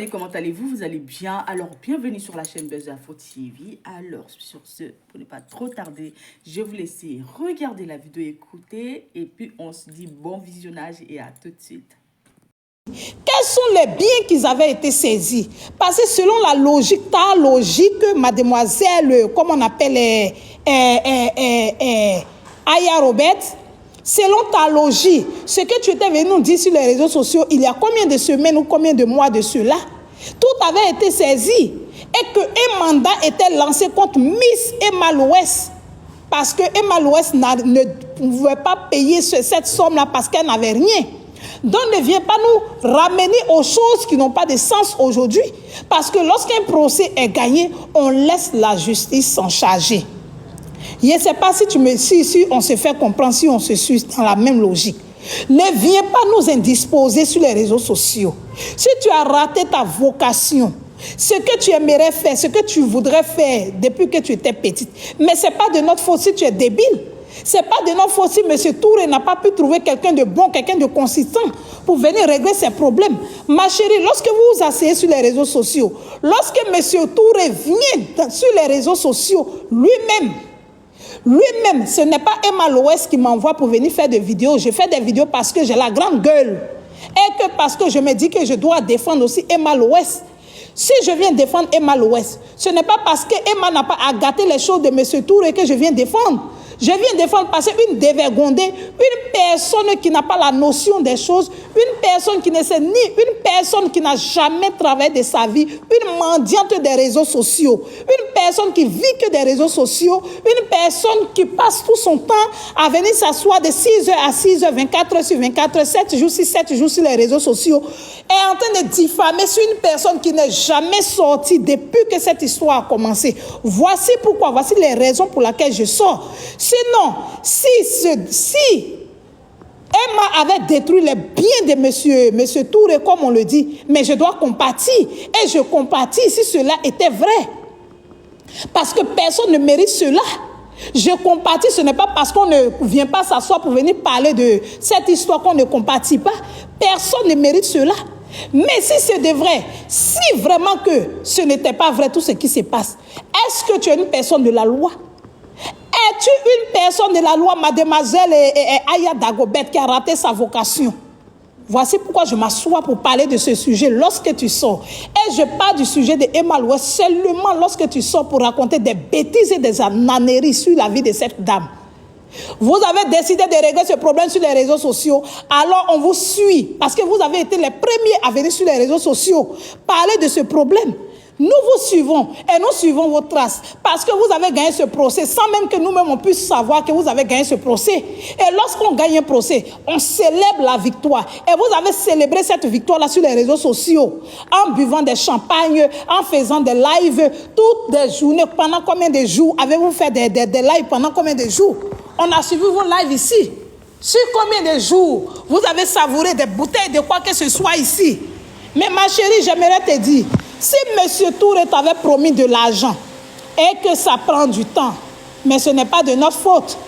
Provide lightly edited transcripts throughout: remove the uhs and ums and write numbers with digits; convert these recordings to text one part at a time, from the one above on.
abonnés, comment allez-vous? Vous allez bien? Alors, bienvenue sur la chaîne Buzz Info TV. Alors, sur ce, pour ne pas trop tarder, je vais vous laisser regarder la vidéo, écouter, et puis on se dit bon visionnage et à tout de suite. Quels sont les biens qui avaient été saisis? Parce que selon la logique, ta logique, mademoiselle, comme on appelle Aya Robert, selon ta logique, ce que tu étais venu nous dire sur les réseaux sociaux, il y a combien de semaines ou combien de mois de cela, tout avait été saisi et qu'un mandat était lancé contre Miss Emma Louest parce que Emma Louest ne pouvait pas payer cette somme-là parce qu'elle n'avait rien. Donc ne viens pas nous ramener aux choses qui n'ont pas de sens aujourd'hui parce que lorsqu'un procès est gagné, on laisse la justice s'en charger. Je ne sais pas si on se fait comprendre, si on se suit dans la même logique. Ne viens pas nous indisposer sur les réseaux sociaux. Si tu as raté ta vocation, ce que tu aimerais faire, ce que tu voudrais faire depuis que tu étais petite, mais ce n'est pas de notre faute si tu es débile. Ce n'est pas de notre faute si M. Touré n'a pas pu trouver quelqu'un de bon, quelqu'un de consistant pour venir régler ses problèmes. Ma chérie, lorsque vous vous asseyez sur les réseaux sociaux, lorsque M. Touré vient sur les réseaux sociaux, lui-même, ce n'est pas Emma Louest qui m'envoie pour venir faire des vidéos. Je fais des vidéos parce que j'ai la grande gueule. Et que parce que je me dis que je dois défendre aussi Emma Louest. Si je viens défendre Emma Louest, ce n'est pas parce que Emma n'a pas à gâter les choses de M. Touré que je viens défendre. Je viens défendre parce qu'une dévergondée, une personne qui n'a pas la notion des choses, une personne qui ne sait ni, une personne qui n'a jamais travaillé de sa vie, une mendiante des réseaux sociaux, une personne qui vit que des réseaux sociaux, une personne qui passe tout son temps à venir s'asseoir de 6h à 6h, 24h sur 24h, 7 jours sur 7 jours sur les réseaux sociaux, est en train de diffamer sur une personne qui n'est jamais sortie depuis que cette histoire a commencé. Voici pourquoi, voici les raisons pour lesquelles je sors. Sinon, si Emma avait détruit les biens de monsieur Touré, comme on le dit, mais je dois compatir. Et je compatis si cela était vrai. Parce que personne ne mérite cela. Je compatis, ce n'est pas parce qu'on ne vient pas s'asseoir pour venir parler de cette histoire qu'on ne compatit pas. Personne ne mérite cela. Mais si c'est de vrai, si vraiment que ce n'était pas vrai tout ce qui se passe, est-ce que tu es une personne de la loi? Es-tu une personne de la loi, mademoiselle Aya Dagobert, qui a raté sa vocation? Voici pourquoi je m'assois pour parler de ce sujet lorsque tu sors. Et je parle du sujet de Emma Louest seulement lorsque tu sors pour raconter des bêtises et des ananéries sur la vie de cette dame. Vous avez décidé de régler ce problème sur les réseaux sociaux, alors on vous suit, parce que vous avez été les premiers à venir sur les réseaux sociaux parler de ce problème. Nous vous suivons et nous suivons vos traces parce que vous avez gagné ce procès sans même que nous-mêmes on puisse savoir que vous avez gagné ce procès. Et lorsqu'on gagne un procès, on célèbre la victoire. Et vous avez célébré cette victoire-là sur les réseaux sociaux en buvant des champagnes, en faisant des lives toutes des journées. Pendant combien de jours avez-vous fait des lives? Pendant combien de jours? On a suivi vos lives ici. Sur combien de jours vous avez savouré des bouteilles de quoi que ce soit ici? Mais ma chérie, j'aimerais te dire, si M. Touré t'avait promis de l'argent et que ça prend du temps, mais ce n'est pas de notre faute.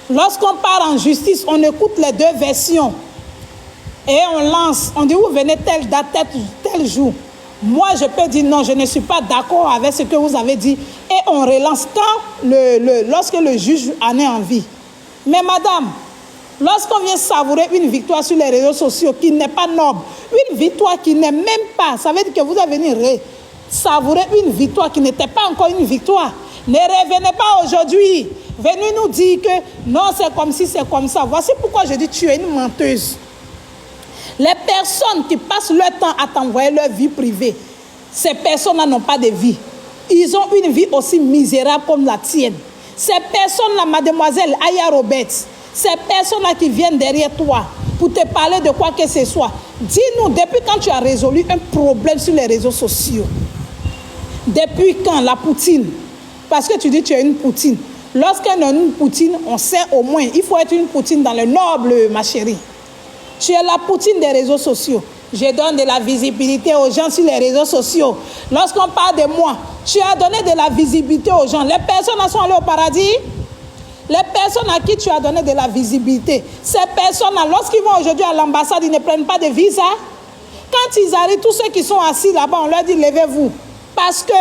Lorsqu'on part en justice, on écoute les deux versions et on lance. On dit, vous venez telle date, tel jour. Moi, je peux dire non, je ne suis pas d'accord avec ce que vous avez dit. Et on relance lorsque le juge en est en vie. Mais madame, lorsqu'on vient savourer une victoire sur les réseaux sociaux qui n'est pas noble, une victoire qui n'est même pas, ça veut dire que vous allez venir savourer une victoire qui n'était pas encore une victoire. Ne revenez pas aujourd'hui. Venez nous dire que non, c'est comme si, c'est comme ça. Voici pourquoi je dis tu es une menteuse. Les personnes qui passent leur temps à t'envoyer leur vie privée, ces personnes-là n'ont pas de vie. Ils ont une vie aussi misérable comme la tienne. Ces personnes-là, mademoiselle Aya Roberts, ces personnes-là qui viennent derrière toi pour te parler de quoi que ce soit, dis-nous, depuis quand tu as résolu un problème sur les réseaux sociaux? Depuis quand la poutine? Parce que tu dis que tu es une poutine. Lorsqu'on a une poutine, on sait au moins, il faut être une poutine dans le noble, ma chérie. Tu es la poutine des réseaux sociaux. Je donne de la visibilité aux gens sur les réseaux sociaux. Lorsqu'on parle de moi, tu as donné de la visibilité aux gens. Les personnes sont allées au paradis. Les personnes à qui tu as donné de la visibilité, ces personnes-là, lorsqu'ils vont aujourd'hui à l'ambassade, ils ne prennent pas de visa. Quand Quand ils arrivent, tous ceux qui sont assis là-bas, on leur dit levez-vous. Parce que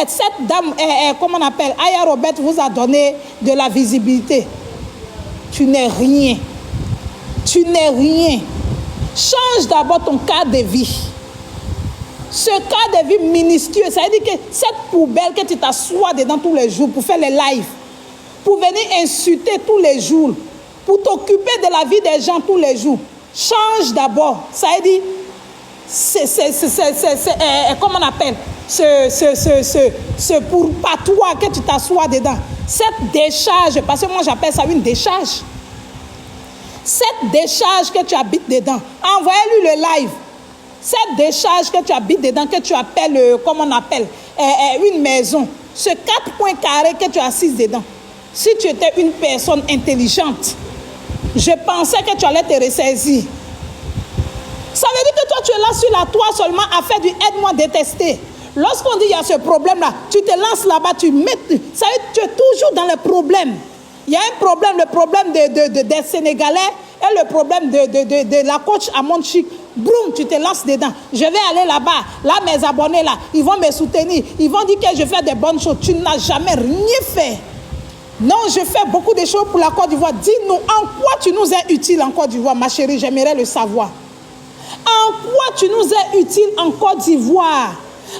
cette dame, comment on appelle, Aya Robert vous a donné de la visibilité. Tu n'es rien. Tu n'es rien. Change d'abord ton cadre de vie. Ce cadre de vie minuscule, ça veut dire que cette poubelle que tu t'assois dedans tous les jours pour faire les lives, pour venir insulter tous les jours, pour t'occuper de la vie des gens tous les jours, change d'abord. Ça veut dire, comment on appelle, ce pour patois que tu t'assois dedans. Cette décharge, parce que moi j'appelle ça une décharge. Cette décharge que tu habites dedans, envoyez-lui le live. Cette décharge que tu habites dedans, que tu appelles, comment on appelle, une maison. Ce 4 points carrés que tu as assis dedans. Si tu étais une personne intelligente, je pensais que tu allais te ressaisir. Ça veut dire que toi, tu es là sur la toile seulement à faire du aide-moi détester. Lorsqu'on dit il y a ce problème-là, tu te lances là-bas, tu mets. Ça veut dire que tu es toujours dans le problème. Il y a un problème, le problème des Sénégalais et le problème de la coach à Montchic. Boum, tu te lances dedans. Je vais aller là-bas. Là, mes abonnés, là, ils vont me soutenir. Ils vont dire que je fais des bonnes choses. Tu n'as jamais rien fait. Non, je fais beaucoup de choses pour la Côte d'Ivoire. Dis-nous, en quoi tu nous es utile en Côte d'Ivoire, ma chérie, j'aimerais le savoir. En quoi tu nous es utile en Côte d'Ivoire?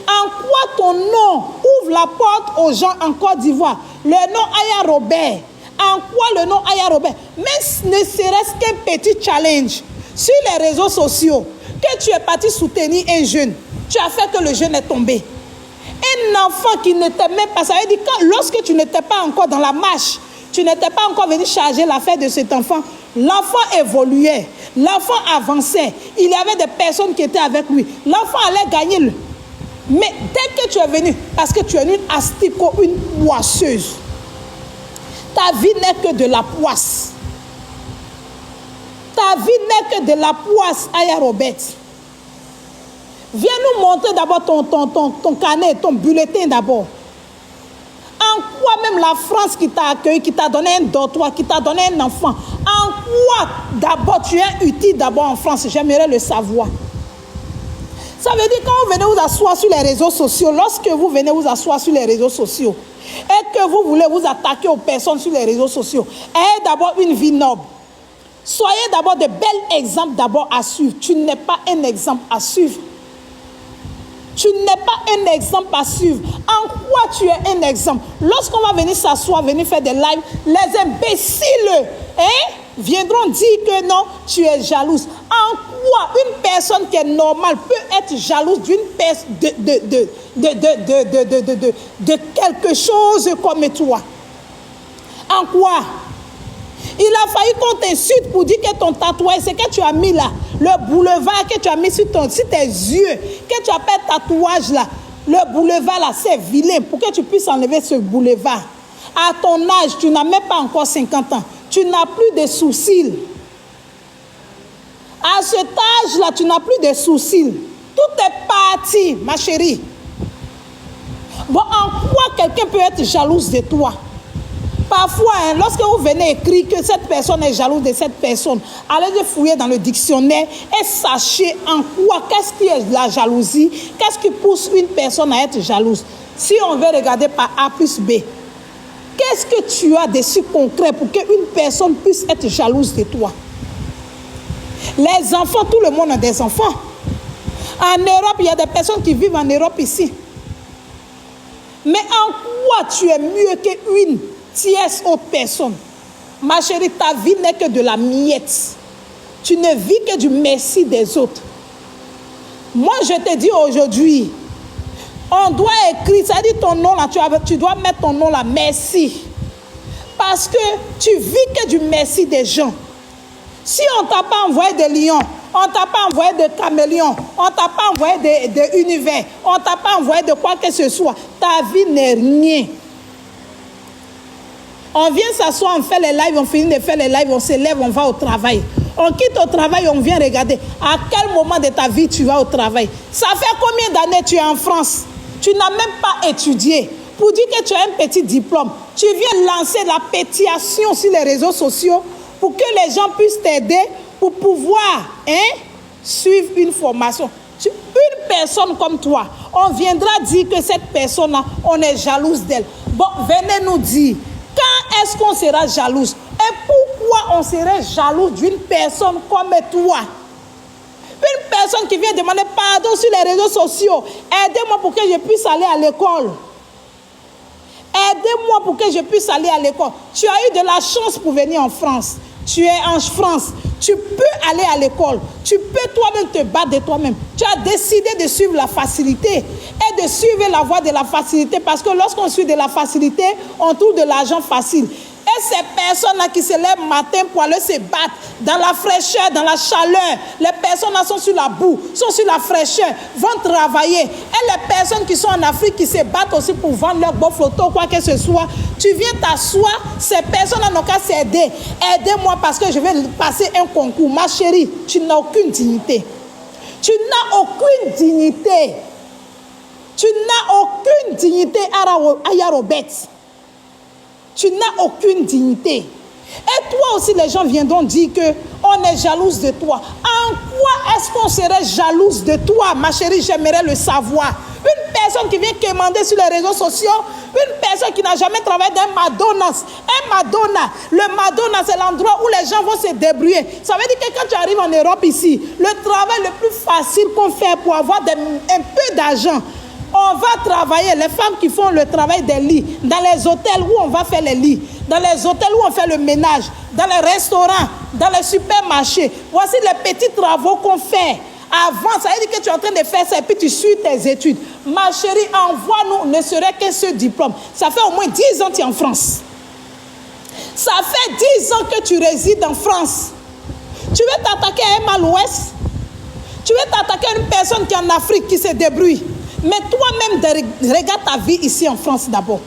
En quoi ton nom ouvre la porte aux gens en Côte d'Ivoire? Le nom Aya Robert. En quoi le nom Aya Robert? Mais ne serait-ce qu'un petit challenge sur les réseaux sociaux, que tu es parti soutenir un jeune, tu as fait que le jeune est tombé. Un enfant qui ne t'aimait pas, ça veut dire que lorsque tu n'étais pas encore dans la marche, tu n'étais pas encore venu charger l'affaire de cet enfant, l'enfant évoluait, l'enfant avançait, il y avait des personnes qui étaient avec lui, l'enfant allait gagner. Mais dès que tu es venu, parce que tu es une asticot, une poisseuse, ta vie n'est que de la poisse. Ta vie n'est que de la poisse, Aya Robert. Viens nous montrer d'abord ton carnet, ton bulletin d'abord. En quoi même la France qui t'a accueilli, qui t'a donné un dortoir, qui t'a donné un enfant, en quoi d'abord tu es utile d'abord en France? J'aimerais le savoir. Ça veut dire quand vous venez vous asseoir sur les réseaux sociaux, lorsque vous venez vous asseoir sur les réseaux sociaux, et que vous voulez vous attaquer aux personnes sur les réseaux sociaux, ayez d'abord une vie noble. Soyez d'abord de bels exemples d'abord à suivre. Tu n'es pas un exemple à suivre. Tu n'es pas un exemple à suivre. En quoi tu es un exemple? Lorsqu'on va venir s'asseoir, venir faire des lives, les imbéciles viendront dire que non, tu es jalouse. En quoi une personne qui est normale peut être jalouse d'une personne de quelque chose comme toi? En quoi? Il a failli qu'on t'insulte pour dire que ton tatouage, c'est que tu as mis là, le boulevard que tu as mis sur tes yeux, que tu appelles tatouage là, le boulevard là, c'est vilain, pour que tu puisses enlever ce boulevard. À ton âge, tu n'as même pas encore 50 ans, tu n'as plus de sourcils. À cet âge-là, tu n'as plus de sourcils. Tout est parti, ma chérie. Bon, en quoi quelqu'un peut être jalouse de toi? Parfois, lorsque vous venez écrire que cette personne est jalouse de cette personne, allez fouiller dans le dictionnaire et sachez en quoi, qu'est-ce qui est la jalousie, qu'est-ce qui pousse une personne à être jalouse. Si on veut regarder par A plus B, qu'est-ce que tu as de si concret pour qu'une personne puisse être jalouse de toi? Les enfants, tout le monde a des enfants. En Europe, il y a des personnes qui vivent en Europe ici. Mais en quoi tu es mieux qu'une tierce autre personne? Ma chérie, ta vie n'est que de la miette. Tu ne vis que du merci des autres. Moi, je te dis aujourd'hui, on doit écrire, ça dit ton nom là, tu dois mettre ton nom là, merci. Parce que tu vis que du merci des gens. Si on ne t'a pas envoyé de lions, on ne t'a pas envoyé de caméléons, on ne t'a pas envoyé de univers, on ne t'a pas envoyé de quoi que ce soit, ta vie n'est rien. On vient s'asseoir, on fait les lives, on finit de faire les lives, on se lève, on va au travail. On quitte au travail, on vient regarder à quel moment de ta vie tu vas au travail. Ça fait combien d'années tu es en France? Tu n'as même pas étudié. Pour dire que tu as un petit diplôme, tu viens lancer la pétition sur les réseaux sociaux pour que les gens puissent t'aider pour pouvoir suivre une formation. Une personne comme toi, on viendra dire que cette personne-là, on est jalouse d'elle. Bon, venez nous dire, quand est-ce qu'on sera jalouse? Et pourquoi on serait jaloux d'une personne comme toi? Une personne qui vient demander pardon sur les réseaux sociaux. Aidez-moi pour que je puisse aller à l'école. Aidez-moi pour que je puisse aller à l'école. Tu as eu de la chance pour venir en France. Tu es en France. Tu peux aller à l'école. Tu peux toi-même te battre de toi-même. Tu as décidé de suivre la facilité et de suivre la voie de la facilité. Parce que lorsqu'on suit de la facilité, on trouve de l'argent facile. Et ces personnes-là qui se lèvent matin pour aller se battre dans la fraîcheur, dans la chaleur, les personnes-là sont sur la boue, sont sur la fraîcheur, vont travailler. Et les personnes qui sont en Afrique, qui se battent aussi pour vendre leurs beaux photos, quoi que ce soit, tu viens t'asseoir, ces personnes-là n'ont qu'à s'aider. Aidez-moi parce que je vais passer un concours. Ma chérie, tu n'as aucune dignité. Tu n'as aucune dignité. Tu n'as aucune dignité, Aya Robert. Tu n'as aucune dignité. Et toi aussi, les gens viendront dire qu'on est jalouse de toi. En quoi est-ce qu'on serait jalouse de toi, ma chérie? J'aimerais le savoir. Une personne qui vient commander sur les réseaux sociaux, une personne qui n'a jamais travaillé dans un Madonna. Un Madonna, le Madonna, c'est l'endroit où les gens vont se débrouiller. Ça veut dire que quand tu arrives en Europe ici, le travail le plus facile qu'on fait pour avoir un peu d'argent, on va travailler, les femmes qui font le travail des lits, dans les hôtels où on va faire les lits, dans les hôtels où on fait le ménage, dans les restaurants, dans les supermarchés. Voici les petits travaux qu'on fait. Avant, ça veut dire que tu es en train de faire ça et puis tu suis tes études. Ma chérie, envoie-nous, ne serait que ce diplôme. Ça fait au moins 10 ans que tu es en France. Ça fait 10 ans que tu résides en France. Tu veux t'attaquer à un Mal-Ouest? Tu veux t'attaquer à une personne qui est en Afrique, qui se débrouille? Mais toi-même, regarde ta vie ici en France d'abord.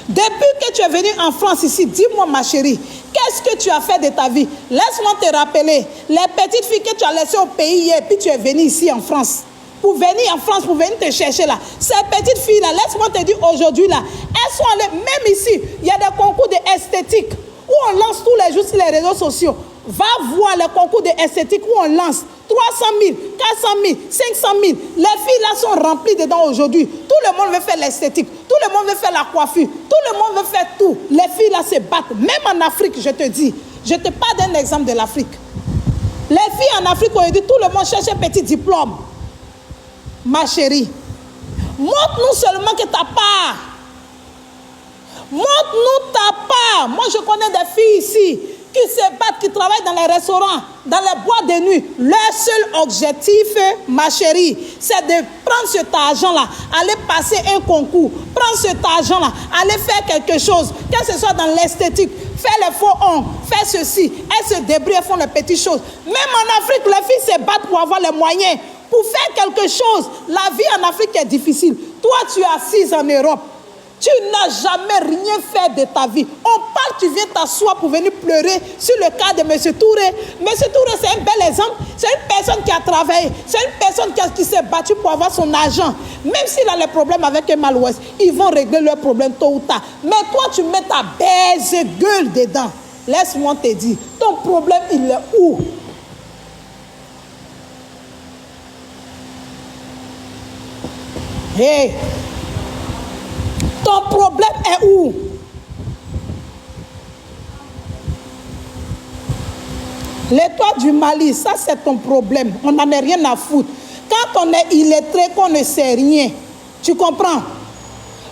Depuis que tu es venu en France ici, dis-moi ma chérie, qu'est-ce que tu as fait de ta vie? Laisse-moi te rappeler, les petites filles que tu as laissées au pays hier, puis tu es venu ici en France. Pour venir en France, pour venir te chercher là. Ces petites filles-là, laisse-moi te dire aujourd'hui là, elles sont allées, même ici, il y a des concours d'esthétique où on lance tous les jours sur les réseaux sociaux. Va voir les concours d'esthétique où on lance 300 000, 400 000, 500 000. Les filles là sont remplies dedans aujourd'hui. Tout le monde veut faire l'esthétique. Tout le monde veut faire la coiffure. Tout le monde veut faire tout. Les filles là se battent. Même en Afrique, je te dis. Je te parle d'un exemple de l'Afrique. Les filles en Afrique aujourd'hui, tout le monde cherche un petit diplôme. Ma chérie, montre-nous seulement que ta part. Montre-nous ta part. Moi, je connais des filles ici qui se battent, qui travaillent dans les restaurants, dans les boîtes de nuit. Leur seul objectif, ma chérie, c'est de prendre cet argent-là, aller passer un concours, prendre cet argent-là, aller faire quelque chose, que ce soit dans l'esthétique, faire les faux ongles, faire ceci. Elles se débrouillent, elles font les petites choses. Même en Afrique, les filles se battent pour avoir les moyens, pour faire quelque chose. La vie en Afrique est difficile. Toi, tu es assise en Europe. Tu n'as jamais rien fait de ta vie. On parle, tu viens t'asseoir pour venir pleurer sur le cas de M. Touré. M. Touré, c'est un bel exemple. C'est une personne qui a travaillé. C'est une personne qui s'est battue pour avoir son argent. Même s'il a les problèmes avec un Mal-Ouest, ils vont régler leurs problèmes tôt ou tard. Mais toi, tu mets ta baise gueule dedans. Laisse-moi te dire, ton problème, il est où? Hey! Ton problème est où? L'étoile du Mali, ça c'est ton problème. On n'en a rien à foutre. Quand on est illettré, qu'on ne sait rien, tu comprends?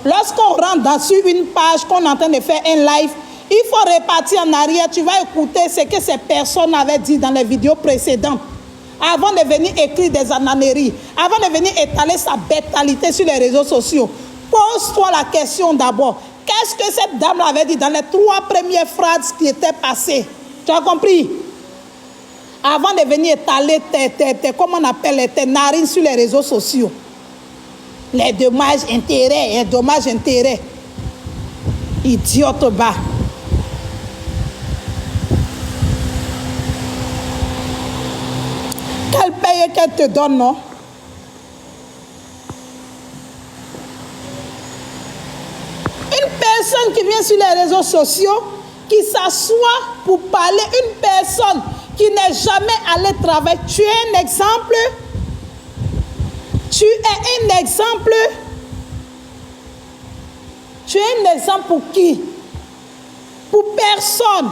Lorsqu'on rentre sur une page, qu'on est en train de faire un live, il faut repartir en arrière. Tu vas écouter ce que ces personnes avaient dit dans les vidéos précédentes. Avant de venir écrire des ananéries, avant de venir étaler sa bêtalité sur les réseaux sociaux. Pose-toi la question d'abord. Qu'est-ce que cette dame avait dit dans les 3 premières phrases qui étaient passées? Tu as compris? Avant de venir étaler comment on appelle, tes narines sur les réseaux sociaux. Les dommages intérêts, Idiote bas. Quel paye qu'elle te donne, non? Personne qui vient sur les réseaux sociaux, qui s'assoit pour parler, une personne qui n'est jamais allé travailler. Tu es un exemple. Tu es un exemple. Tu es un exemple pour qui? Pour personne.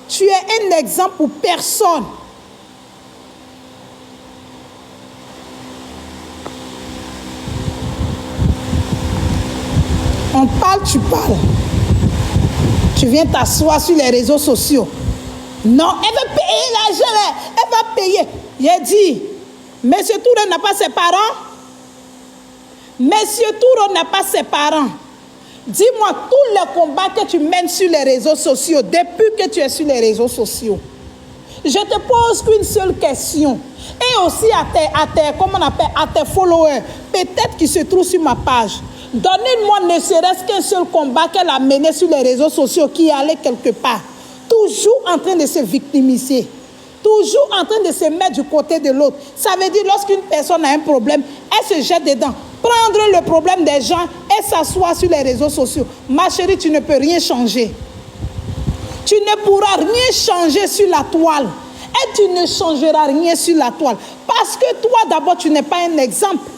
Tu es un exemple pour personne. On parle, tu parles. Tu viens t'asseoir sur les réseaux sociaux. Non, elle va payer l'argent, elle va payer. J'ai dit, Monsieur Touré n'a pas ses parents. Monsieur Touré n'a pas ses parents. Dis-moi tous les combats que tu mènes sur les réseaux sociaux, depuis que tu es sur les réseaux sociaux. Je te pose qu'une seule question. Et aussi comment on appelle, à tes followers, peut-être qui se trouvent sur ma page. Donnez-moi ne serait-ce qu'un seul combat qu'elle a mené sur les réseaux sociaux qui allait quelque part. Toujours en train de se victimiser. Toujours en train de se mettre du côté de l'autre. Ça veut dire lorsqu'une personne a un problème, elle se jette dedans. Prendre le problème des gens et s'asseoir sur les réseaux sociaux. Ma chérie, tu ne peux rien changer. Tu ne pourras rien changer sur la toile. Et tu ne changeras rien sur la toile. Parce que toi, d'abord, tu n'es pas un exemple.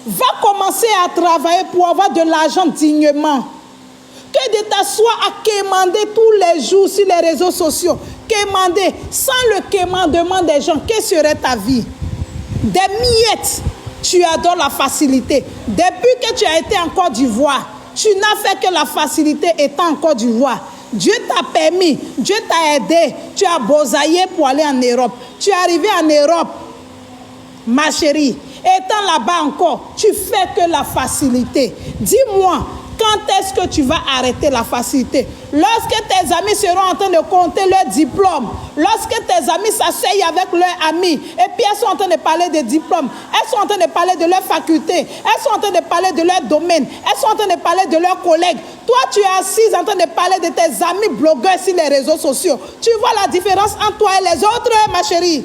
Va commencer à travailler pour avoir de l'argent dignement. Que de t'asseoir à quémander tous les jours sur les réseaux sociaux. Quémander. Sans le quémandement des gens, quelle serait ta vie? Des miettes. Tu adores la facilité. Depuis que tu as été en Côte d'Ivoire, tu n'as fait que la facilité étant en Côte d'Ivoire. Dieu t'a permis, Dieu t'a aidé. Tu as bosaillé pour aller en Europe. Tu es arrivé en Europe, ma chérie. Étant là-bas encore, tu fais que la facilité. Dis-moi, quand est-ce que tu vas arrêter la facilité? Lorsque tes amis seront en train de compter leurs diplômes, lorsque tes amis s'asseyent avec leurs amis, et puis elles sont en train de parler de diplômes, elles sont en train de parler de leur faculté, elles sont en train de parler de leur domaine, elles sont en train de parler de leurs collègues. Toi, tu es assise en train de parler de tes amis blogueurs sur les réseaux sociaux. Tu vois la différence entre toi et les autres, ma chérie?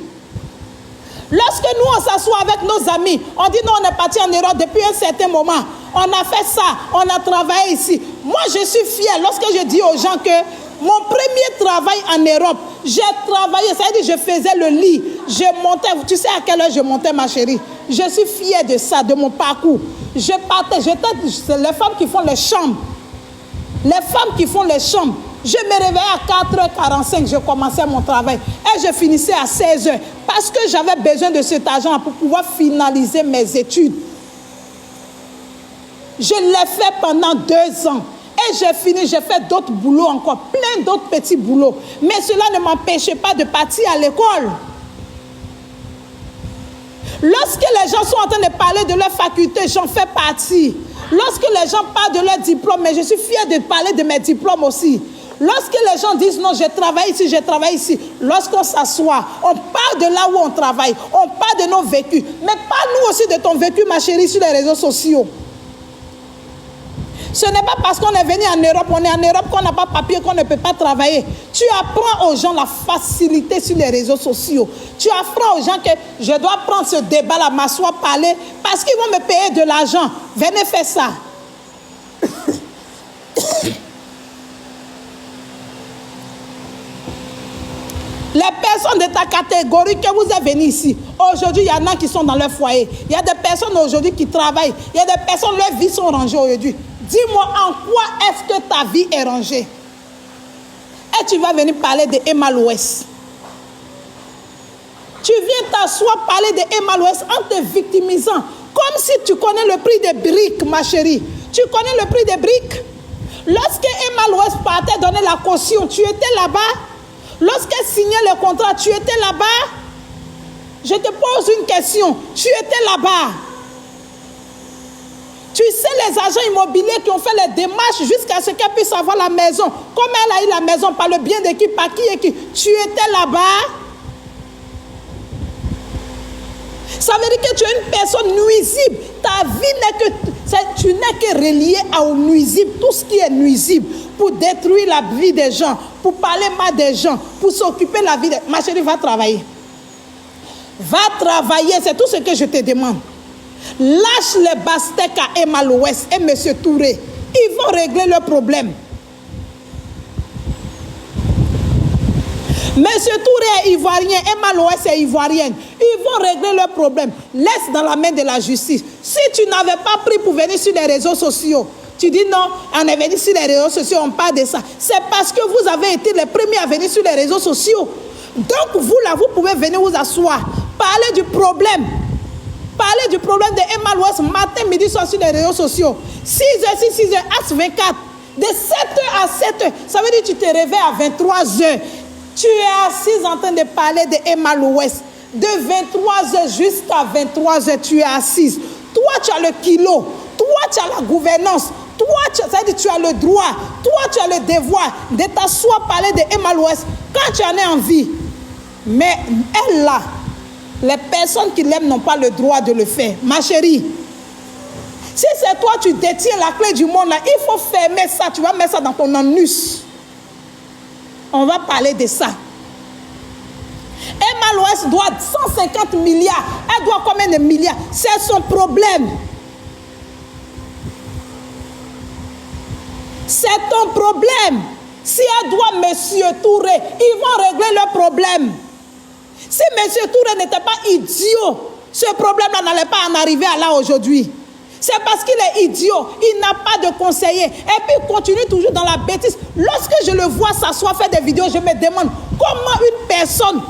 Lorsque nous, on s'assoit avec nos amis, on dit non, on est parti en Europe depuis un certain moment. On a fait ça, on a travaillé ici. Moi, je suis fière lorsque je dis aux gens que mon premier travail en Europe, j'ai travaillé, c'est-à-dire je faisais le lit, je montais, tu sais à quelle heure je montais, ma chérie? Je suis fière de ça, de mon parcours. Je partais, c'est les femmes qui font les chambres. Les femmes qui font les chambres. Je me réveillais à 4h45, je commençais mon travail. Et je finissais à 16h. Parce que j'avais besoin de cet argent pour pouvoir finaliser mes études. Je l'ai fait pendant 2 ans. Et j'ai fini, j'ai fait d'autres boulots encore. Plein d'autres petits boulots. Mais cela ne m'empêchait pas de partir à l'école. Lorsque les gens sont en train de parler de leur faculté, j'en fais partie. Lorsque les gens parlent de leur diplôme, mais je suis fière de parler de mes diplômes aussi. Lorsque les gens disent non, je travaille ici, je travaille ici. Lorsqu'on s'assoit, on parle de là où on travaille. On parle de nos vécus. Mais parle-nous aussi de ton vécu, ma chérie, sur les réseaux sociaux. Ce n'est pas parce qu'on est venu en Europe, on est en Europe, qu'on n'a pas de papier, qu'on ne peut pas travailler. Tu apprends aux gens la facilité sur les réseaux sociaux. Tu apprends aux gens que je dois prendre ce débat-là, m'asseoir, parler, parce qu'ils vont me payer de l'argent. Venez faire ça. Les personnes de ta catégorie que vous êtes venus ici, aujourd'hui, il y en a qui sont dans leur foyer. Il y a des personnes aujourd'hui qui travaillent. Il y a des personnes, leurs vies sont rangées aujourd'hui. Dis-moi, en quoi est-ce que ta vie est rangée? Et tu vas venir parler de Emma Louès. Tu viens t'asseoir parler de Emma Louès en te victimisant. Comme si tu connais le prix des briques, ma chérie. Tu connais le prix des briques? Lorsque Emma Louès partait donner la caution, tu étais là-bas? Lorsqu'elle signait le contrat, tu étais là-bas? Je te pose une question. Tu étais là-bas? Tu sais les agents immobiliers qui ont fait les démarches jusqu'à ce qu'elle puisse avoir la maison. Comme elle a eu la maison, par le bien de qui, par qui et qui. Tu étais là-bas? Ça veut dire que tu es une personne nuisible. Ta vie n'est que... Tu n'es que relié au nuisible. Tout ce qui est nuisible. Pour détruire la vie des gens. Pour parler mal des gens. Pour s'occuper de la vie des... Ma chérie, va travailler. Va travailler. C'est tout ce que je te demande. Lâche les pastèques à Emma Louès et M. Touré. Ils vont régler leurs problèmes. Monsieur Touré est ivoirien, Emma Loès est ivoirienne. Ils vont régler leurs problèmes. Laisse dans la main de la justice. Si tu n'avais pas pris pour venir sur les réseaux sociaux, tu dis non, on est venu sur les réseaux sociaux, on parle de ça. C'est parce que vous avez été les premiers à venir sur les réseaux sociaux. Donc vous là, vous pouvez venir vous asseoir, parler du problème. Parler du problème de Emma Loès matin, midi, soir sur les réseaux sociaux. 6h, 6h, As 24. De 7h à 7h. Ça veut dire que tu te réveilles à 23h. Tu es assise en train de parler de Emma Loès. De 23h jusqu'à 23h, tu es assise. Toi, tu as le kilo. Toi, tu as la gouvernance. Toi, ça veut dire que tu as le droit. Toi, tu as le devoir de t'asseoir parler de Emma Loès quand tu en as envie. Mais elle là, les personnes qui l'aiment n'ont pas le droit de le faire. Ma chérie, si c'est toi, tu détiens la clé du monde là, il faut fermer ça. Tu vas mettre ça dans ton anus. On va parler de ça. Emma Loès doit 150 milliards. Elle doit combien de milliards? C'est son problème. C'est ton problème. Si elle doit Monsieur Touré, ils vont régler leur problème. Si Monsieur Touré n'était pas idiot, ce problème-là n'allait pas en arriver à là aujourd'hui. C'est parce qu'il est idiot, il n'a pas de conseiller. Et puis il continue toujours dans la bêtise. Lorsque je le vois s'asseoir, faire des vidéos, je me demande comment une personne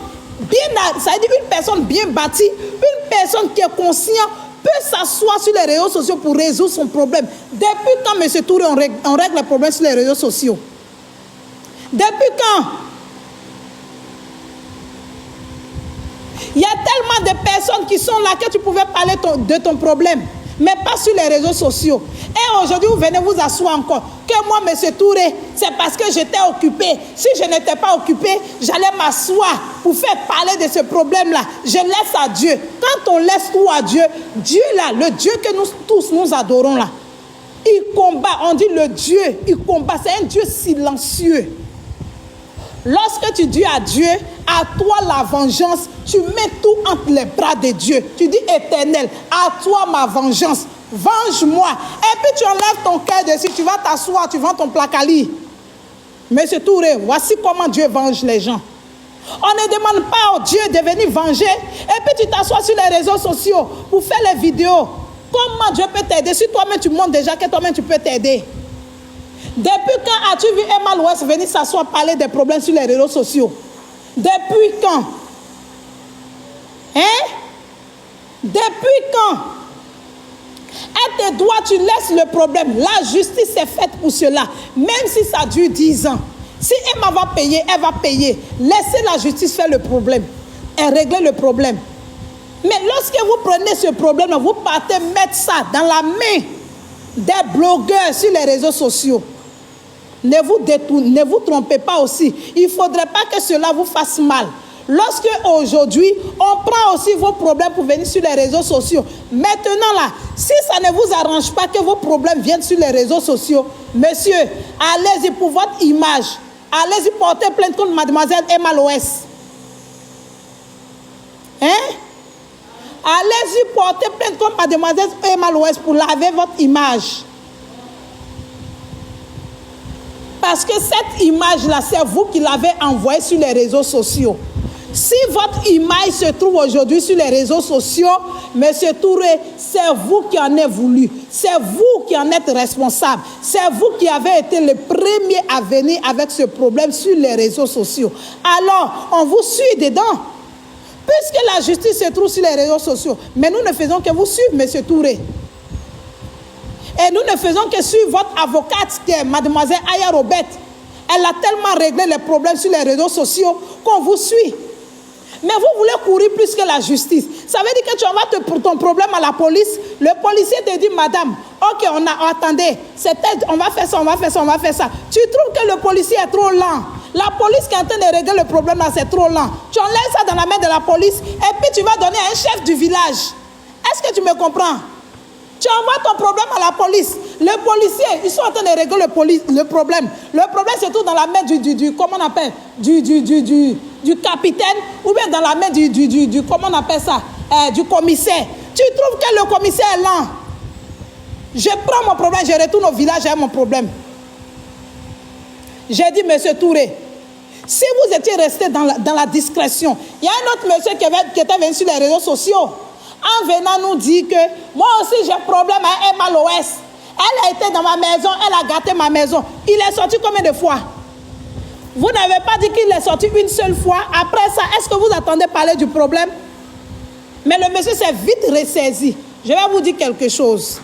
ça veut dire une personne bien bâtie, une personne qui est consciente, peut s'asseoir sur les réseaux sociaux pour résoudre son problème. Depuis quand, M. Touré, on règle les problèmes sur les réseaux sociaux? Depuis quand? Il y a tellement de personnes qui sont là que tu pouvais parler de ton problème, mais pas sur les réseaux sociaux. Et aujourd'hui, vous venez vous asseoir encore. Que moi, M. Touré, c'est parce que j'étais occupé. Si je n'étais pas occupé, j'allais m'asseoir pour faire parler de ce problème-là. Je laisse à Dieu. Quand on laisse tout à Dieu, Dieu là, le Dieu que nous tous nous adorons là, il combat. On dit le Dieu, il combat. C'est un Dieu silencieux. Lorsque tu dis à Dieu, à toi la vengeance, tu mets tout entre les bras de Dieu. Tu dis éternel, à toi ma vengeance, venge-moi. Et puis tu enlèves ton cœur dessus, tu vas t'asseoir, tu vends ton placali. Monsieur Touré, voici comment Dieu venge les gens. On ne demande pas au Dieu de venir venger. Et puis tu t'assois sur les réseaux sociaux pour faire les vidéos. Comment Dieu peut t'aider? Si toi-même tu montres déjà que toi-même tu peux t'aider. Depuis quand as-tu vu Emma Loès venir s'asseoir parler des problèmes sur les réseaux sociaux? Depuis quand? Hein? Depuis quand? À tes doigts, tu laisses le problème. La justice est faite pour cela. Même si ça dure 10 ans. Si Emma va payer, elle va payer. Laissez la justice faire le problème. Et régler le problème. Mais lorsque vous prenez ce problème, vous partez mettre ça dans la main des blogueurs sur les réseaux sociaux. Ne vous trompez pas aussi. Il ne faudrait pas que cela vous fasse mal. Lorsque aujourd'hui, on prend aussi vos problèmes pour venir sur les réseaux sociaux. Maintenant là, si ça ne vous arrange pas que vos problèmes viennent sur les réseaux sociaux, monsieur, allez-y pour votre image. Allez-y porter plainte contre mademoiselle Emma Loès. Hein? Allez-y porter plainte contre mademoiselle Emma Loès pour laver votre image. Parce que cette image-là, c'est vous qui l'avez envoyée sur les réseaux sociaux. Si votre image se trouve aujourd'hui sur les réseaux sociaux, Monsieur Touré, c'est vous qui en êtes voulu. C'est vous qui en êtes responsable. C'est vous qui avez été le premier à venir avec ce problème sur les réseaux sociaux. Alors, on vous suit dedans. Puisque la justice se trouve sur les réseaux sociaux, mais nous ne faisons que vous suivre, Monsieur Touré. Et nous ne faisons que suivre votre avocate, qui est mademoiselle Aya Robert. Elle a tellement réglé les problèmes sur les réseaux sociaux qu'on vous suit. Mais vous voulez courir plus que la justice. Ça veut dire que tu envoies pour ton problème à la police. Le policier te dit, madame, ok, attendez, on va faire ça, on va faire ça, on va faire ça. Tu trouves que le policier est trop lent. La police qui est en train de régler le problème là, c'est trop lent. Tu enlèves ça dans la main de la police et puis tu vas donner à un chef du village. Est-ce que tu me comprends? Tu envoies ton problème à la police. Les policiers, ils sont en train de régler le problème. Le problème se trouve dans la main comment on appelle, du capitaine, ou bien dans la main comment on appelle ça, du commissaire. Tu trouves que le commissaire est lent. Je prends mon problème, je retourne au village avec mon problème. J'ai dit, Monsieur Touré, Si vous étiez resté dans la discrétion, il y a un autre monsieur qui était venu sur les réseaux sociaux en venant nous dire que moi aussi j'ai problème avec Emma Loès. Elle a été dans ma maison, elle a gâté ma maison. Il est sorti combien de fois? Vous n'avez pas dit qu'il est sorti une seule fois. Après ça, est-ce que vous attendez parler du problème? Mais le monsieur s'est vite ressaisi. Je vais vous dire quelque chose.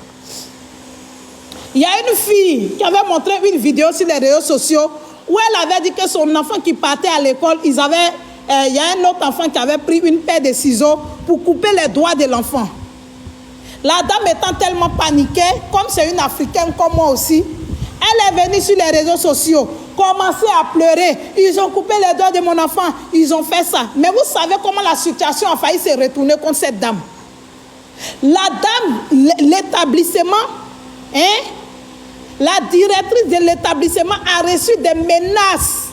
Il y a une fille qui avait montré une vidéo sur les réseaux sociaux où elle avait dit que son enfant qui partait à l'école, il y a un autre enfant qui avait pris une paire de ciseaux pour couper les doigts de l'enfant. La dame étant tellement paniquée, comme c'est une Africaine comme moi aussi, elle est venue sur les réseaux sociaux, commencé à pleurer. Ils ont coupé les doigts de mon enfant, ils ont fait ça. Mais vous savez comment la situation a failli se retourner contre cette dame. La dame, l'établissement, la directrice de l'établissement a reçu des menaces.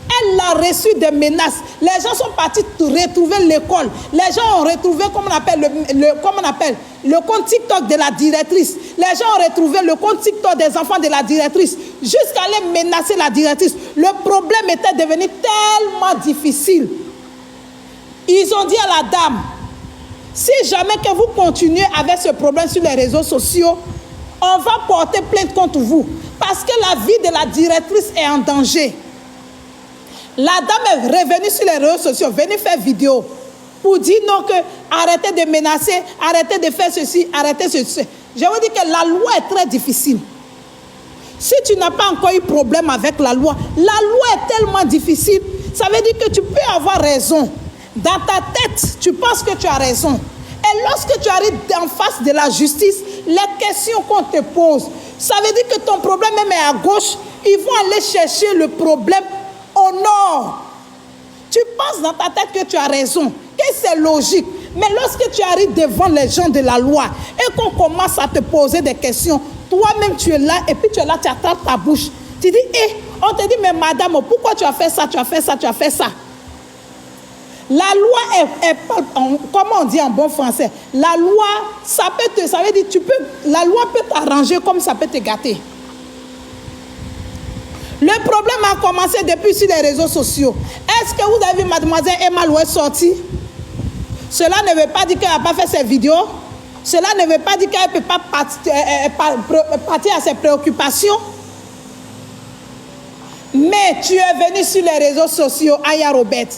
Elle a reçu des menaces. Les gens sont partis retrouver l'école. Les gens ont retrouvé, comme on appelle, le compte TikTok de la directrice. Les gens ont retrouvé le compte TikTok des enfants de la directrice. Jusqu'à aller menacer la directrice. Le problème était devenu tellement difficile. Ils ont dit à la dame, si jamais que vous continuez avec ce problème sur les réseaux sociaux, on va porter plainte contre vous. Parce que la vie de la directrice est en danger. La dame est revenue sur les réseaux sociaux, venue faire vidéo pour dire non, que arrêtez de menacer, arrêtez de faire ceci, arrêtez ceci. Je vous dis que la loi est très difficile. Si tu n'as pas encore eu problème avec la loi est tellement difficile. Ça veut dire que tu peux avoir raison. Dans ta tête, tu penses que tu as raison. Et lorsque tu arrives en face de la justice, les questions qu'on te pose, ça veut dire que ton problème même est à gauche. Ils vont aller chercher le problème au nord. Tu penses dans ta tête que tu as raison, que c'est logique. Mais lorsque tu arrives devant les gens de la loi et qu'on commence à te poser des questions, toi-même tu es là et puis tu es là, tu attrapes ta bouche. Tu dis, on te dit, mais madame, pourquoi tu as fait ça, tu as fait ça, tu as fait ça? La loi est comment on dit en bon français, la loi, ça veut dire, la loi peut t'arranger comme ça peut te gâter. Le problème a commencé depuis sur les réseaux sociaux. Est-ce que vous avez vu mademoiselle Emma Loès sortie? Cela ne veut pas dire qu'elle n'a pas fait ses vidéos. Cela ne veut pas dire qu'elle ne peut pas partir à ses préoccupations. Mais tu es venu sur les réseaux sociaux, Aya Robert,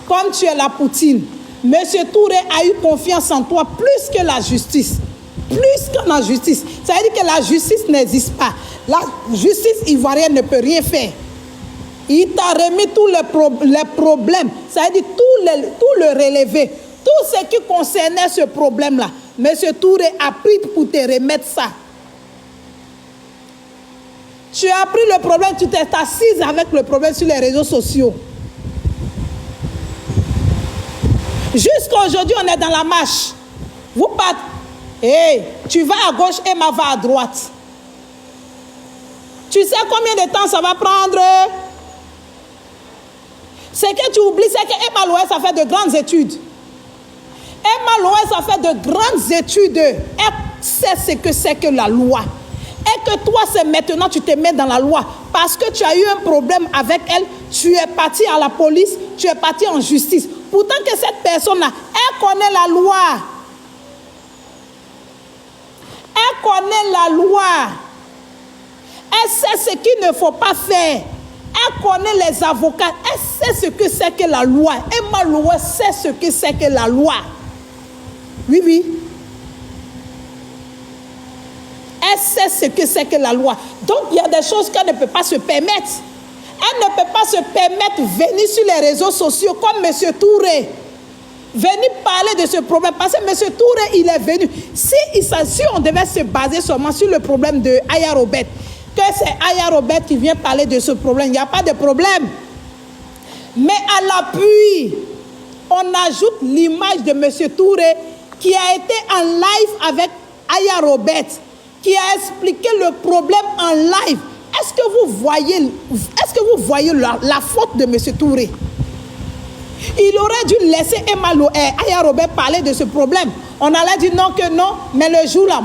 comme tu es la poutine. Monsieur Touré a eu confiance en toi plus que la justice. Plus que la justice. Ça veut dire que la justice n'existe pas. La justice ivoirienne ne peut rien faire. Il t'a remis tous les problèmes. Ça veut dire tout le relevé. Tout ce qui concernait ce problème-là. Monsieur Touré a pris pour te remettre ça. Tu as pris le problème, tu t'es assise avec le problème sur les réseaux sociaux. Jusqu'à aujourd'hui, on est dans la marche. Vous partez. Tu vas à gauche, Emma va à droite. Tu sais combien de temps ça va prendre? Ce que tu oublies, c'est que Emma Loès a fait de grandes études. Emma Loès a fait de grandes études. Elle sait ce que c'est que la loi. Et que toi, c'est maintenant tu te mets dans la loi. Parce que tu as eu un problème avec elle, tu es parti à la police, tu es parti en justice. Pourtant que cette personne-là, elle connaît la loi. Elle connaît la loi. Elle sait ce qu'il ne faut pas faire. Elle connaît les avocats. Elle sait ce que c'est que la loi. Emma Loès sait ce que c'est que la loi. Oui, oui. Elle sait ce que c'est que la loi. Donc, il y a des choses qu'elle ne peut pas se permettre. Elle ne peut pas se permettre de venir sur les réseaux sociaux comme M. Touré. Venir parler de ce problème. Parce que M. Touré, il est venu. Si on devait se baser seulement sur le problème de Aya Robert, que c'est Aya Robert qui vient parler de ce problème, il n'y a pas de problème. Mais à l'appui, on ajoute l'image de M. Touré qui a été en live avec Aya Robert, qui a expliqué le problème en live. Est-ce que vous voyez la faute de M. Touré? Il aurait dû laisser Aya Robert parler de ce problème. On allait dire non, que non, mais le jour-là,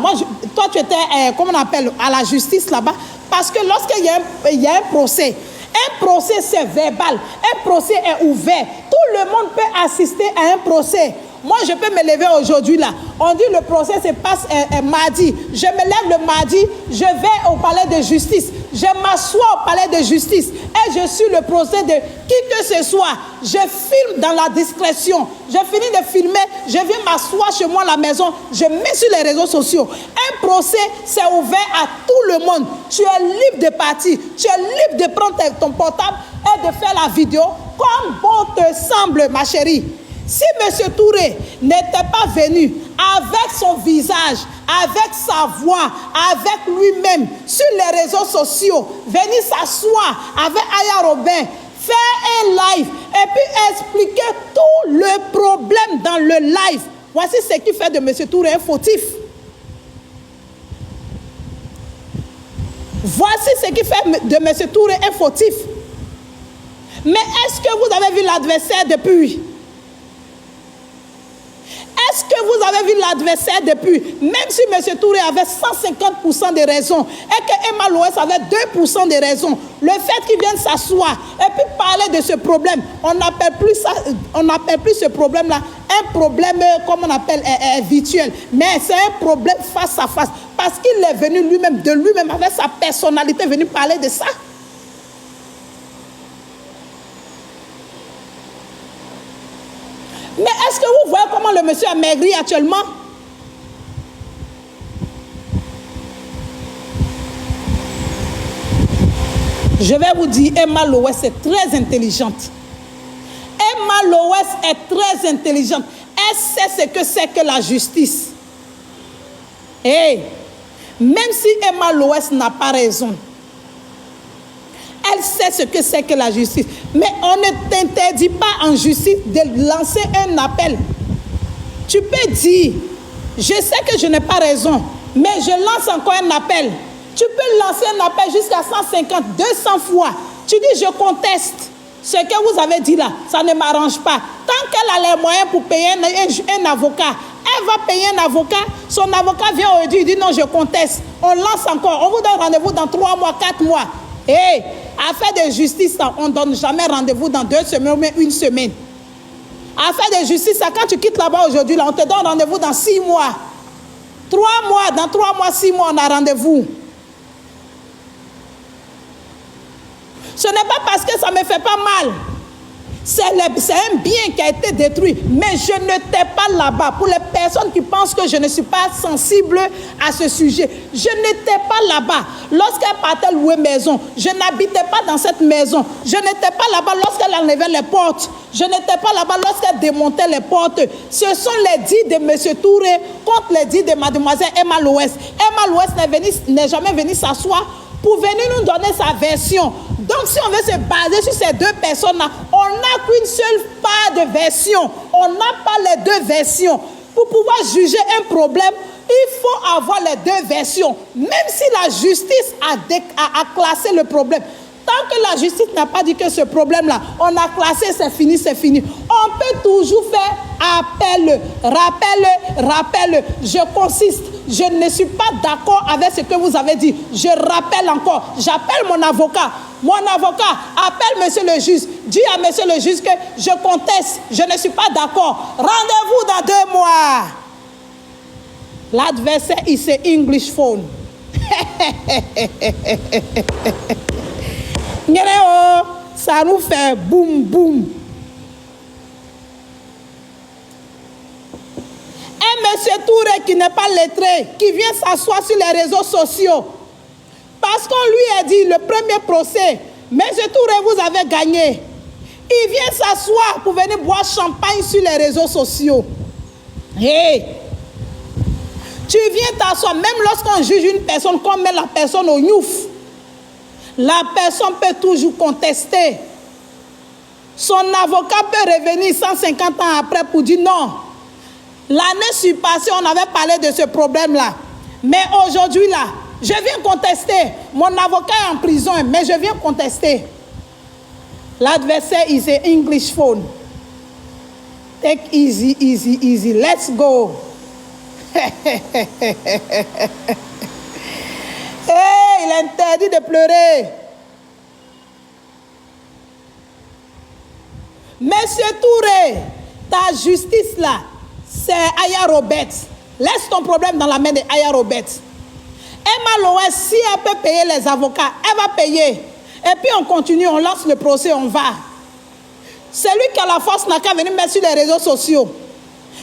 toi tu étais, comment on appelle, à la justice là-bas, parce que lorsqu'il y a un procès, Un procès, c'est verbal. Un procès est ouvert. Tout le monde peut assister à un procès. Moi, je peux me lever aujourd'hui là. On dit le procès se passe mardi. Je me lève le mardi, je vais au palais de justice. Je m'assois au palais de justice et je suis le procès de qui que ce soit. Je filme dans la discrétion. Je finis de filmer, je viens m'asseoir chez moi à la maison. Je mets sur les réseaux sociaux. Un procès, c'est ouvert à tout le monde. Tu es libre de partir. Tu es libre de prendre ton portable et de faire la vidéo comme bon te semble, ma chérie. Si M. Touré n'était pas venu avec son visage, avec sa voix, avec lui-même, sur les réseaux sociaux, venir s'asseoir avec Aya Robin, faire un live et puis expliquer tout le problème dans le live. Voici ce qui fait de M. Touré un fautif. Voici ce qui fait de M. Touré un fautif. Mais est-ce que vous avez vu l'adversaire depuis? Est-ce que vous avez vu l'adversaire depuis? Même si M. Touré avait 150% de raisons et que Emma Loès avait 2% de raisons, le fait qu'il vienne s'asseoir et puis parler de ce problème, on n'appelle plus ce problème-là un problème, comme on appelle, virtuel. Mais c'est un problème face à face. Parce qu'il est venu lui-même, de lui-même, avec sa personnalité, venu parler de ça. Mais est-ce que vous voyez comment le monsieur a maigri actuellement? Je vais vous dire, Emma Loès est très intelligente. Emma Loès est très intelligente. Elle sait ce que c'est que la justice. Et même si Emma Loès n'a pas raison, elle sait ce que c'est que la justice. Mais on ne t'interdit pas en justice de lancer un appel. Tu peux dire, je sais que je n'ai pas raison, mais je lance encore un appel. Tu peux lancer un appel jusqu'à 150, 200 fois. Tu dis, je conteste ce que vous avez dit là. Ça ne m'arrange pas. Tant qu'elle a les moyens pour payer un avocat, elle va payer un avocat. Son avocat vient aujourd'hui, il dit, non, je conteste. On lance encore. On vous donne rendez-vous dans 3 mois, 4 mois. Et affaire de justice, on ne donne jamais rendez-vous dans 2 semaines ou même 1 semaine. Affaire de justice, quand tu quittes là-bas aujourd'hui, là, on te donne rendez-vous dans 6 mois. 3 mois, dans 3 mois, 6 mois, on a rendez-vous. Ce n'est pas parce que ça ne me fait pas mal. C'est un bien qui a été détruit. Mais je n'étais pas là-bas. Pour les personnes qui pensent que je ne suis pas sensible à ce sujet, je n'étais pas là-bas. Lorsqu'elle partait louer maison, je n'habitais pas dans cette maison. Je n'étais pas là-bas lorsqu'elle enlevait les portes. Je n'étais pas là-bas lorsqu'elle démontait les portes. Ce sont les dits de M. Touré contre les dits de mademoiselle Emma Loès. Emma Loès n'est jamais venue s'asseoir pour venir nous donner sa version. Donc, si on veut se baser sur ces 2 personnes-là, on n'a qu'une seule part de version. On n'a pas les 2 versions. Pour pouvoir juger un problème, il faut avoir les 2 versions. Même si la justice a classé le problème. Tant que la justice n'a pas dit que ce problème-là, on a classé, c'est fini, c'est fini. On peut toujours faire appel, rappel. Je consiste. Je ne suis pas d'accord avec ce que vous avez dit. Je rappelle encore. J'appelle mon avocat. Mon avocat appelle monsieur le juge. Dis à monsieur le juge que je conteste. Je ne suis pas d'accord. Rendez-vous dans 2 mois. L'adversaire, il c'est English phone. Ça nous fait boum boum. Un monsieur Touré qui n'est pas lettré, qui vient s'asseoir sur les réseaux sociaux, parce qu'on lui a dit le premier procès, monsieur Touré, vous avez gagné. Il vient s'asseoir pour venir boire champagne sur les réseaux sociaux. Hey, tu viens t'asseoir, même lorsqu'on juge une personne, qu'on met la personne au gnouf, la personne peut toujours contester. Son avocat peut revenir 150 ans après pour dire non. L'année surpassée, on avait parlé de ce problème-là. Mais aujourd'hui, là, je viens contester. Mon avocat est en prison, mais je viens contester. L'adversaire, il c'est English phone. Take easy, easy, easy. Let's go. Hey, il est interdit de pleurer. Monsieur Touré, ta justice là, c'est Aya Robert. Laisse ton problème dans la main de Aya Robert. Emma Loès, si elle peut payer les avocats, elle va payer. Et puis on continue, on lance le procès, on va. Celui qui a la force n'a qu'à venir mettre sur les réseaux sociaux.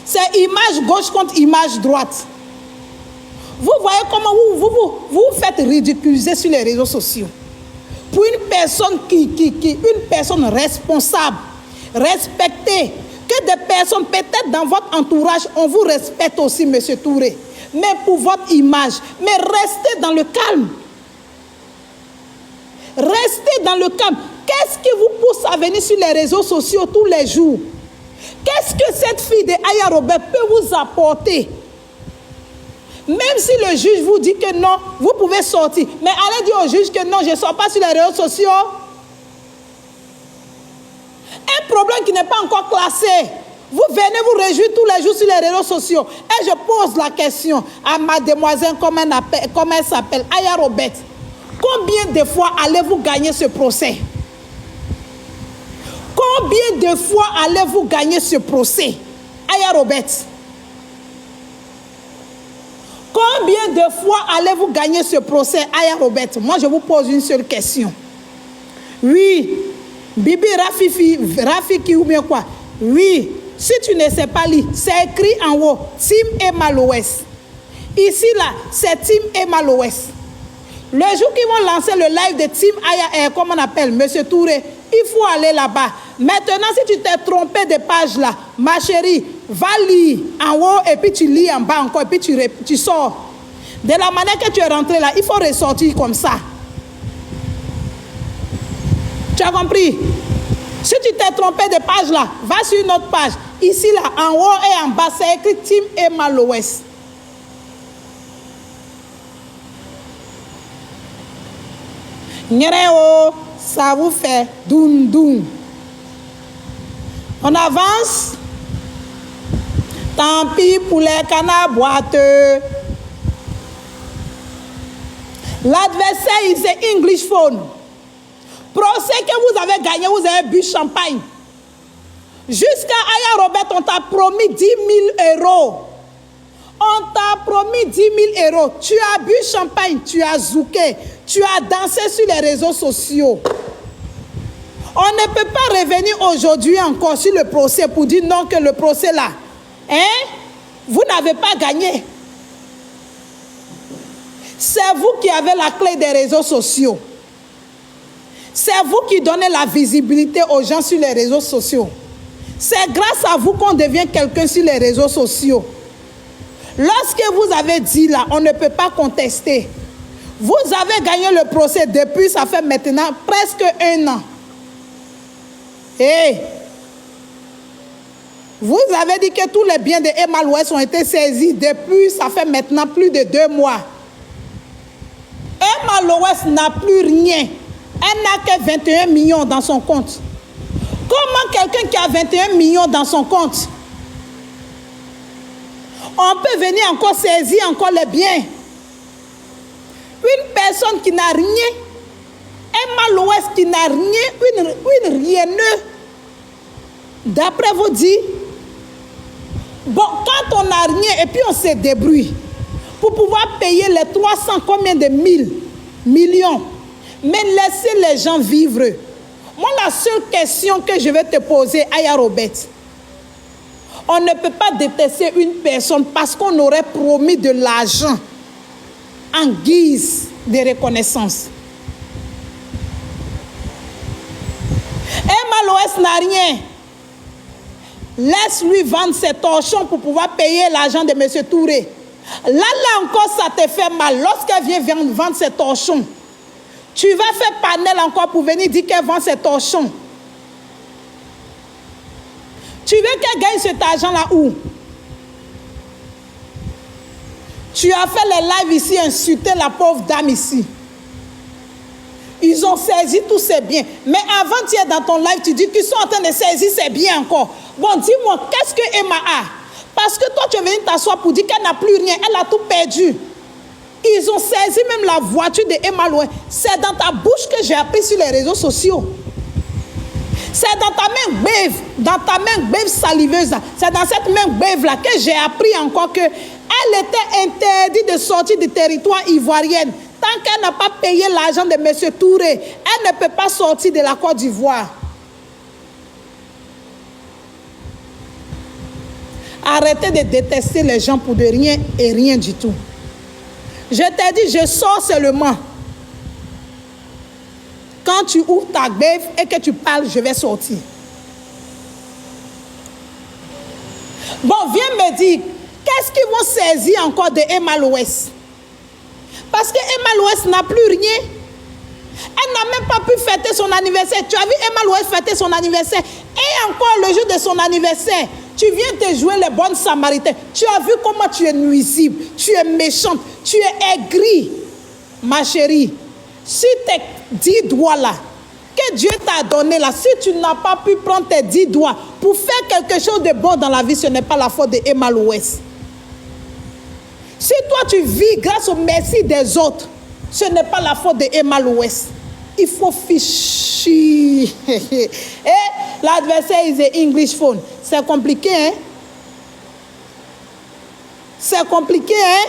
C'est image gauche contre image droite. Vous voyez comment vous faites ridiculiser sur les réseaux sociaux. Pour une personne une personne responsable, respectée, que des personnes, peut-être dans votre entourage, on vous respecte aussi, Monsieur Touré. Mais pour votre image, mais restez dans le calme. Restez dans le calme. Qu'est-ce qui vous pousse à venir sur les réseaux sociaux tous les jours? Qu'est-ce que cette fille de Aya Robert peut vous apporter? Même si le juge vous dit que non, vous pouvez sortir. Mais allez dire au juge que non, je ne sors pas sur les réseaux sociaux. Un problème qui n'est pas encore classé. Vous venez vous réjouir tous les jours sur les réseaux sociaux. Et je pose la question à mademoiselle, comme elle s'appelle, Aya Robert. Combien de fois allez-vous gagner ce procès? Combien de fois allez-vous gagner ce procès, Aya Robert? Combien de fois allez-vous gagner ce procès, Aya Robert? Moi, je vous pose une seule question. Oui, Bibi Rafiki ou bien quoi? Oui, si tu ne sais pas lire, c'est écrit en haut, Team Emma Loès. Ici, là, c'est Team Emma Loès. Le jour qu'ils vont lancer le live de Team Aya, comment on appelle, Monsieur Touré, il faut aller là-bas. Maintenant, si tu t'es trompé de page là, ma chérie, va lire en haut et puis tu lis en bas encore et puis tu sors. De la manière que tu es rentré là, il faut ressortir comme ça. Tu as compris? Si tu t'es trompé de page là, va sur une autre page. Ici là, en haut et en bas, c'est écrit Team Emma Loès. Nyereo, ça vous fait doum doum. On avance. Tant pis pour les canards boiteux. L'adversaire, il c'est English phone. Procès que vous avez gagné, vous avez bu champagne. Jusqu'à Aya Robert, on t'a promis 10 000 euros. On t'a promis 10 000 euros. Tu as bu champagne, tu as zouké, tu as dansé sur les réseaux sociaux. On ne peut pas revenir aujourd'hui encore sur le procès pour dire non que le procès là, hein, vous n'avez pas gagné. C'est vous qui avez la clé des réseaux sociaux. C'est vous qui donnez la visibilité aux gens sur les réseaux sociaux. C'est grâce à vous qu'on devient quelqu'un sur les réseaux sociaux. Lorsque vous avez dit là, on ne peut pas contester. Vous avez gagné le procès depuis, ça fait maintenant presque 1 an. Et vous avez dit que tous les biens de Emma Loès ont été saisis depuis, ça fait maintenant plus de 2 mois. Emma Loès n'a plus rien. Elle n'a que 21 millions dans son compte. Comment quelqu'un qui a 21 millions dans son compte, on peut venir encore saisir encore les biens? Une personne qui n'a rien, Emma Loès qui n'a rien, une rienneuse, d'après vous dire, bon, quand on n'a rien et puis on se débrouille pour pouvoir payer les 300 combien de millions, mais laissez les gens vivre. Moi, la seule question que je vais te poser, Aya Robert, on ne peut pas détester une personne parce qu'on aurait promis de l'argent en guise de reconnaissance. Emma Loès n'a rien. Laisse-lui vendre ses torchons pour pouvoir payer l'argent de M. Touré. Là encore, ça te fait mal. Lorsqu'elle vient vendre ses torchons, tu vas faire panel encore pour venir dire qu'elle vend ses torchons. Tu veux qu'elle gagne cet argent-là où? Tu as fait les lives ici, insulter la pauvre dame ici. Ils ont saisi tous ses biens. Mais avant, tu es dans ton live, tu dis qu'ils sont en train de saisir ses biens encore. Bon, dis-moi, qu'est-ce que Emma a? Parce que toi, tu es venu t'asseoir pour dire qu'elle n'a plus rien. Elle a tout perdu. Ils ont saisi même la voiture de Emma Loès. C'est dans ta bouche que j'ai appris sur les réseaux sociaux. C'est dans ta main bève saliveuse, c'est dans cette main bève-là que j'ai appris encore que elle était interdite de sortir du territoire ivoirien. Tant qu'elle n'a pas payé l'argent de M. Touré, elle ne peut pas sortir de la Côte d'Ivoire. Arrêtez de détester les gens pour de rien et rien du tout. Je t'ai dit, je sors seulement. Quand tu ouvres ta bève et que tu parles, je vais sortir. Bon, viens me dire, qu'est-ce qu'ils vont saisir encore de Emma l'Ouest? Parce que Emma l'Ouest n'a plus rien. Elle n'a même pas pu fêter son anniversaire. Tu as vu Emma l'Ouest fêter son anniversaire. Et encore le jour de son anniversaire, tu viens te jouer les bonnes samaritaines. Tu as vu comment tu es nuisible, tu es méchante, tu es aigrie. Ma chérie, si tes 10 doigts là, que Dieu t'a donné là, si tu n'as pas pu prendre tes 10 doigts pour faire quelque chose de bon dans la vie, ce n'est pas la faute de Emma l'Ouest. Si toi tu vis grâce au merci des autres, ce n'est pas la faute de Emma l'Ouest. Il faut ficher. Et l'adversaire is a English phone. C'est compliqué, hein? C'est compliqué, hein?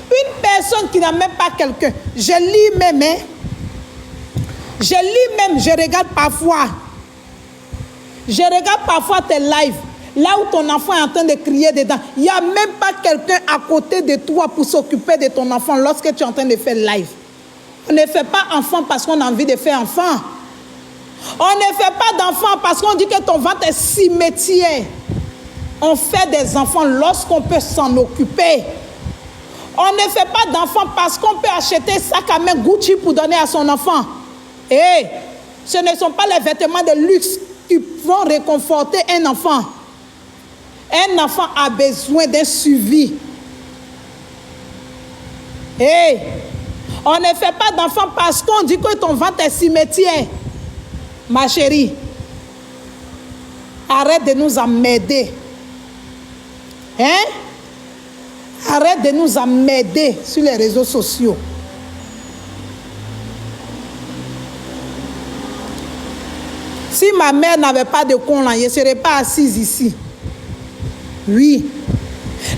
Une personne qui n'a même pas quelqu'un. Je lis même, hein? Je regarde parfois. Je regarde parfois tes lives. Là où ton enfant est en train de crier dedans. Il n'y a même pas quelqu'un à côté de toi pour s'occuper de ton enfant lorsque tu es en train de faire live. On ne fait pas enfant parce qu'on a envie de faire enfant. On ne fait pas d'enfant parce qu'on dit que ton ventre est cimetière. On fait des enfants lorsqu'on peut s'en occuper. On ne fait pas d'enfants parce qu'on peut acheter sac à main Gucci pour donner à son enfant. Et ce ne sont pas les vêtements de luxe qui vont réconforter un enfant. Un enfant a besoin d'un suivi. Et on ne fait pas d'enfant parce qu'on dit que ton ventre est cimetière. Ma chérie, arrête de nous emmerder. Hein? Arrête de nous emmerder sur les réseaux sociaux. Si ma mère n'avait pas de con là, je ne serais pas assise ici. Oui.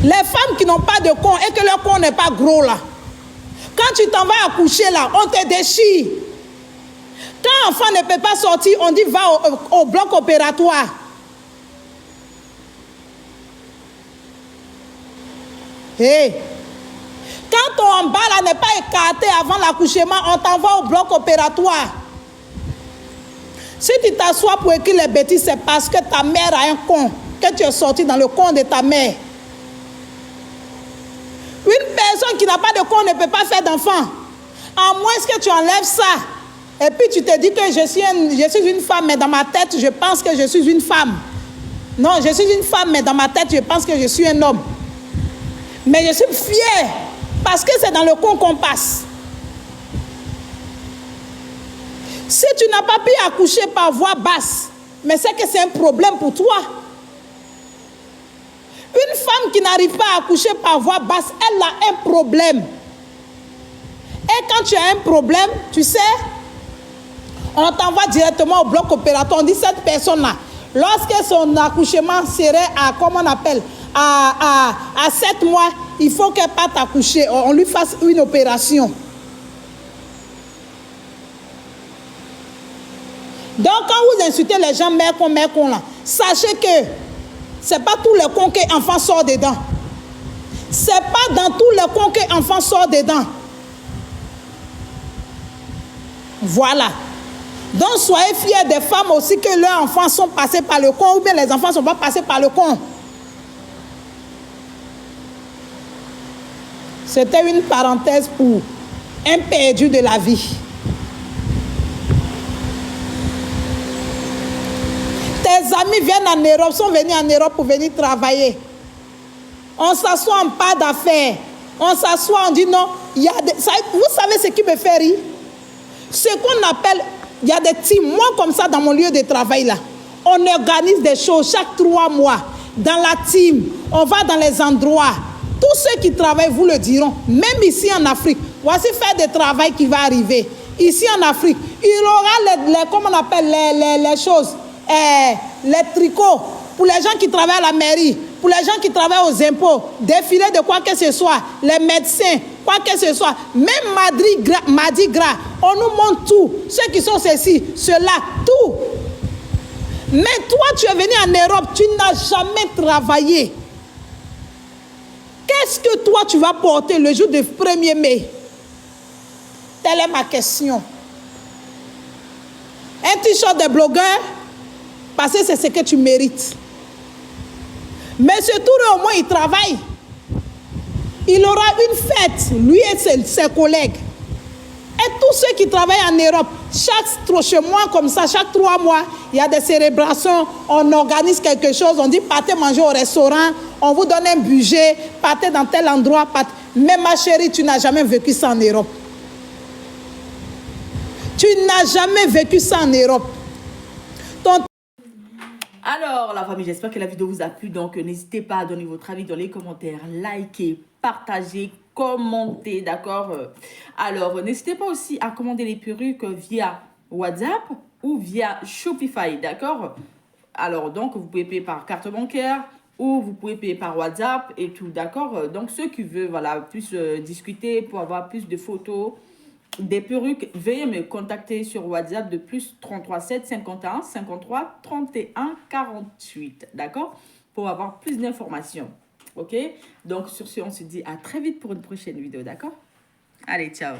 Les femmes qui n'ont pas de con et que leur con n'est pas gros là, quand tu t'en vas accoucher là, on te déchire. Quand l'enfant ne peut pas sortir, on dit va au bloc opératoire. Hey. Quand ton emballement n'est pas écarté avant l'accouchement, on t'envoie au bloc opératoire. Si tu t'assois pour écrire les bêtises, c'est parce que ta mère a un con, que tu es sorti dans le con de ta mère. Une personne qui n'a pas de con ne peut pas faire d'enfant. À moins que tu enlèves ça. Et puis tu te dis que je suis une femme, mais dans ma tête, je pense que je suis une femme. Non, je suis une femme, mais dans ma tête, je pense que je suis un homme. Mais je suis fière parce que c'est dans le con qu'on passe. Si tu n'as pas pu accoucher par voie basse, mais c'est que c'est un problème pour toi. Une femme qui n'arrive pas à accoucher par voie basse, elle a un problème. Et quand tu as un problème, tu sais, on t'envoie directement au bloc opératoire. On dit cette personne-là, lorsque son accouchement serait à, comment on appelle, à 7 mois, il faut qu'elle parte accoucher. On lui fasse une opération. Donc, quand vous insultez les gens, mère con, là, sachez que ce n'est pas tous les cons que l'enfant sort dedans. Ce n'est pas dans tous les cons que l'enfant sort dedans. Voilà. Donc, soyez fiers des femmes aussi que leurs enfants sont passés par le con ou bien les enfants ne sont pas passés par le con. C'était une parenthèse pour un perdu de la vie. Tes amis viennent en Europe, sont venus en Europe pour venir travailler. On s'assoit en pas d'affaires. On s'assoit, on dit non. Vous savez ce qui me fait rire? Ce qu'on appelle, il y a des teams. Moi, comme ça, dans mon lieu de travail, là, on organise des choses chaque 3 mois. Dans la team, on va dans les endroits. Tous ceux qui travaillent vous le diront. Même ici en Afrique, voici faire des travail qui va arriver. ici en Afrique, il aura comment on appelle les choses, les tricots pour les gens qui travaillent à la mairie, pour les gens qui travaillent aux impôts, défilés de quoi que ce soit, les médecins, quoi que ce soit, même Mardi Gras, on nous montre tout, ceux qui sont ceci, cela, tout. Mais toi, tu es venu en Europe, tu n'as jamais travaillé. Qu'est-ce que toi, tu vas porter le jour du 1er mai? Telle est ma question. Un t-shirt de blogueur, parce que c'est ce que tu mérites. Monsieur Touré, au moins, il travaille. Il aura une fête, lui et ses collègues. Et tous ceux qui travaillent en Europe, chaque mois comme ça, chaque 3 mois, il y a des célébrations, on organise quelque chose, on dit partez manger au restaurant, on vous donne un budget, partez dans tel endroit. Mais ma chérie, tu n'as jamais vécu ça en Europe. Tu n'as jamais vécu ça en Europe. Alors, la famille, j'espère que la vidéo vous a plu. Donc, n'hésitez pas à donner votre avis dans les commentaires, liker, partager, commenter, d'accord? Alors, n'hésitez pas aussi à commander les perruques via WhatsApp ou via Shopify, d'accord? Alors, donc, vous pouvez payer par carte bancaire ou vous pouvez payer par WhatsApp et tout, d'accord? Donc, ceux qui veulent, voilà, plus discuter pour avoir plus de photos, des perruques, veuillez me contacter sur WhatsApp de plus 33 7 51 53 31 48, d'accord? Pour avoir plus d'informations, ok? Donc, sur ce, on se dit à très vite pour une prochaine vidéo, d'accord? Allez, ciao!